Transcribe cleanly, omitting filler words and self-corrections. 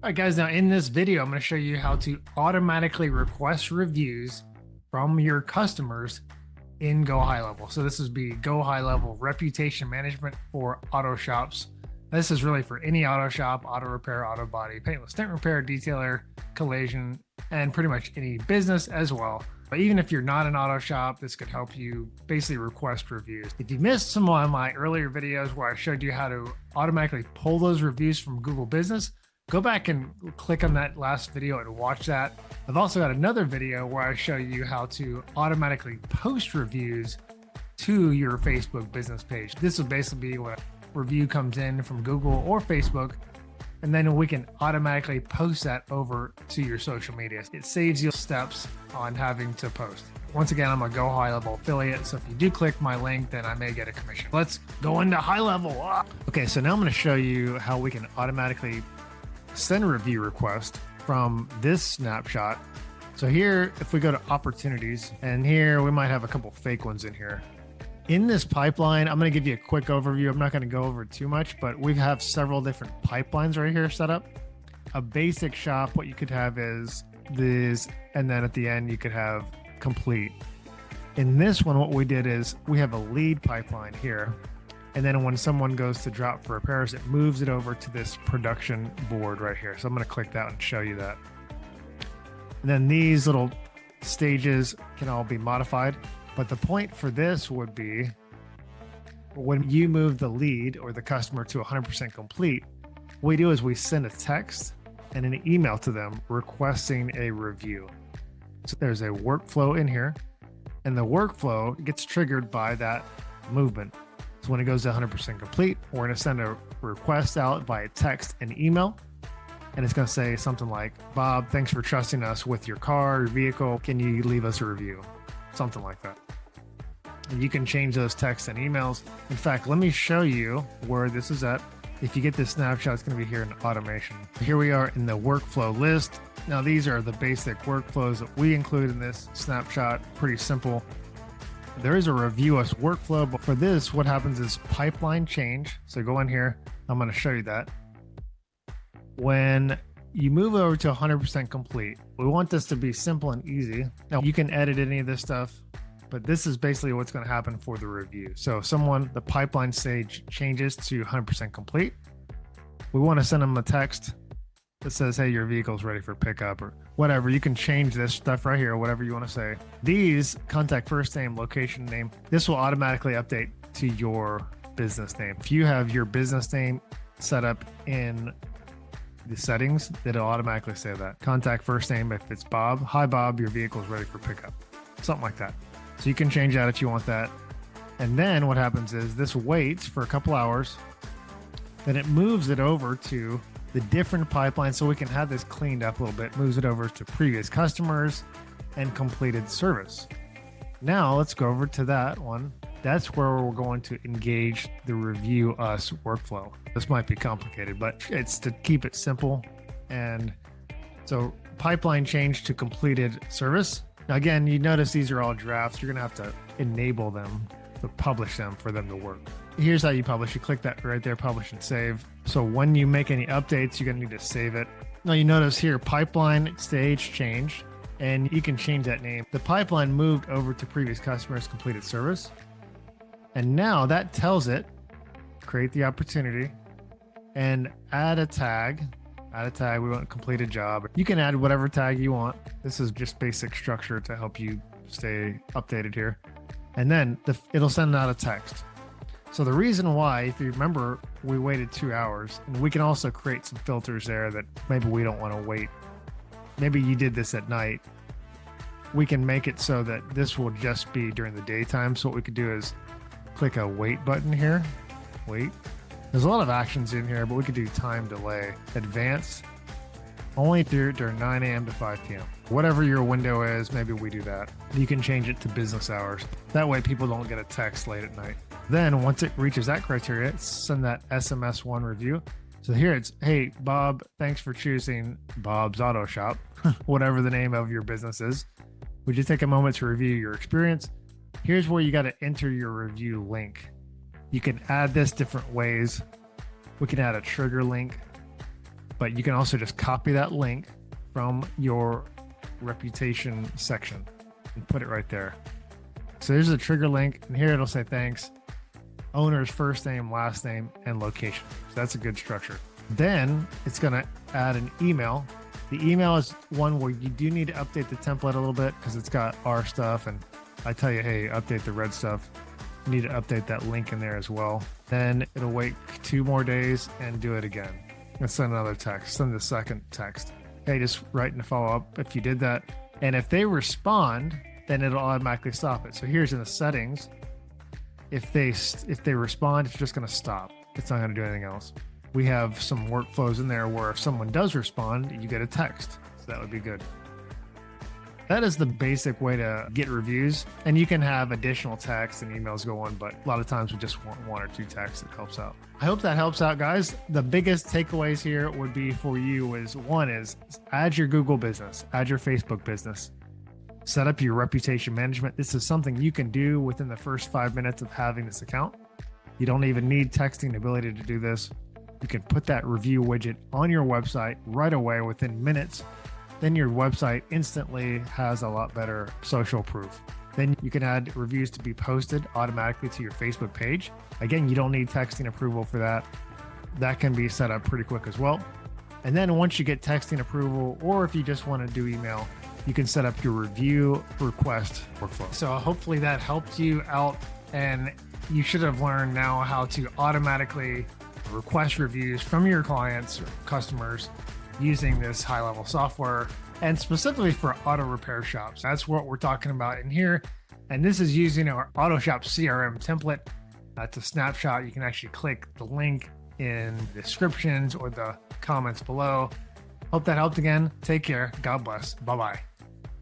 All right, guys, now in this video, I'm going to show you how to automatically request reviews from your customers in Go High Level. So this would be Go High Level reputation management for auto shops. This is really for any auto shop, auto repair, auto body, paintless tint repair, detailer, collision, and pretty much any business as well. But even if you're not an auto shop, this could help you basically request reviews. If you missed some of my earlier videos where I showed you how to automatically pull those reviews from Google Business, go back and click on that last video and watch that. I've also got another video where I show you how to automatically post reviews to your Facebook business page. This will basically be when a review comes in from Google or Facebook, and then we can automatically post that over to your social media. It saves you steps on having to post. Once again, I'm a Go High Level affiliate, so if you do click my link, then I may get a commission. Let's go into High Level. Okay, so now I'm going to show you how we can automatically send a review request from this snapshot. So here, if we go to opportunities, and here we might have a couple fake ones in here. In this pipeline, I'm going to give you a quick overview. I'm not going to go over too much, but we have several different pipelines right here set up. A basic shop, what you could have is this, and then at the end you could have complete. In this one, what we did is we have a lead pipeline here. And then when someone goes to drop for repairs, it moves it over to this production board right here. So I'm going to click that and show you that. And then these little stages can all be modified. But the point for this would be when you move the lead or the customer to 100% complete, what we do is we send a text and an email to them requesting a review. So there's a workflow in here, and the workflow gets triggered by that movement. So when it goes to 100% complete, we're going to send a request out via text and email. And it's going to say something like, Bob, thanks for trusting us with your car, your vehicle. Can you leave us a review? Something like that. And you can change those texts and emails. In fact, let me show you where this is at. If you get this snapshot, it's going to be here in automation. Here we are in the workflow list. Now, these are the basic workflows that we include in this snapshot. Pretty simple. There is a review us workflow, but for this, what happens is pipeline change. So go in here. I'm going to show you that. When you move over to 100% complete, we want this to be simple and easy. Now, you can edit any of this stuff, but this is basically what's going to happen for the review. So if the pipeline stage changes to 100% complete, we want to send them a text that says, hey, your vehicle's ready for pickup or whatever. You can change this stuff right here, whatever you want to say. These, contact first name, location name, this will automatically update to your business name. If you have your business name set up in the settings, it'll automatically say that. Contact first name, if it's Bob, hi Bob, your vehicle's ready for pickup. Something like that. So you can change that if you want that. And then what happens is this waits for a couple hours, then it moves it over to the different pipeline so we can have this cleaned up a little bit, moves it over to previous customers and completed service. Now let's go over to that one. That's where we're going to engage the review us workflow. This might be complicated, but it's to keep it simple. And so pipeline change to completed service. Now again, you notice these are all drafts. You're gonna have to enable them to publish them for them to work. Here's how you publish. You click that right there, publish and save. So when you make any updates, you're gonna need to save it. Now you notice here, pipeline stage change, and you can change that name. The pipeline moved over to previous customers completed service. And now that tells it, create the opportunity and add a tag. Add a tag, we want completed job. You can add whatever tag you want. This is just basic structure to help you stay updated here. And then it'll send out a text. So the reason why, if you remember, we waited 2 hours, and we can also create some filters there that maybe we don't want to wait. Maybe you did this at night. We can make it so that this will just be during the daytime. So what we could do is click a wait button here. Wait. There's a lot of actions in here, but we could do time delay. Advanced. Only during 9 a.m. to 5 p.m. Whatever your window is, maybe we do that. You can change it to business hours. That way people don't get a text late at night. Then once it reaches that criteria, send that SMS1 review. So here it's, hey, Bob, thanks for choosing Bob's Auto Shop, whatever the name of your business is. Would you take a moment to review your experience? Here's where you got to enter your review link. You can add this different ways. We can add a trigger link. but you can also just copy that link from your reputation section and put it right there. So there's a trigger link, and here it'll say thanks, owner's first name, last name, and location. So that's a good structure. Then it's going to add an email. The email is one where you do need to update the template a little bit because it's got our stuff, and I tell you, hey, update the red stuff. You need to update that link in there as well. Then it'll wait 2 more days and do it again. Let's send another text, send the second text. Hey, just write and follow up if you did that. And if they respond, then it'll automatically stop it. So here's in the settings. If they respond, it's just going to stop. It's not going to do anything else. We have some workflows in there where if someone does respond, you get a text. So that would be good. That is the basic way to get reviews. And you can have additional text and emails go on, but a lot of times we just want 1 or 2 texts. It helps out. I hope that helps out, guys. The biggest takeaways here would be for you is, one is add your Google business, add your Facebook business, set up your reputation management. This is something you can do within the first 5 minutes of having this account. You don't even need texting ability to do this. You can put that review widget on your website right away within minutes. Then your website instantly has a lot better social proof. Then you can add reviews to be posted automatically to your Facebook page. Again, you don't need texting approval for that. That can be set up pretty quick as well. And then once you get texting approval, or if you just want to do email, you can set up your review request workflow. So hopefully that helped you out, and you should have learned now how to automatically request reviews from your clients or customers using this high-level software, and specifically for auto repair shops. That's what we're talking about in here. And this is using our Auto Shop CRM template. That's a snapshot. You can actually click the link in the descriptions or the comments below. Hope that helped again. Take care. God bless. Bye-bye.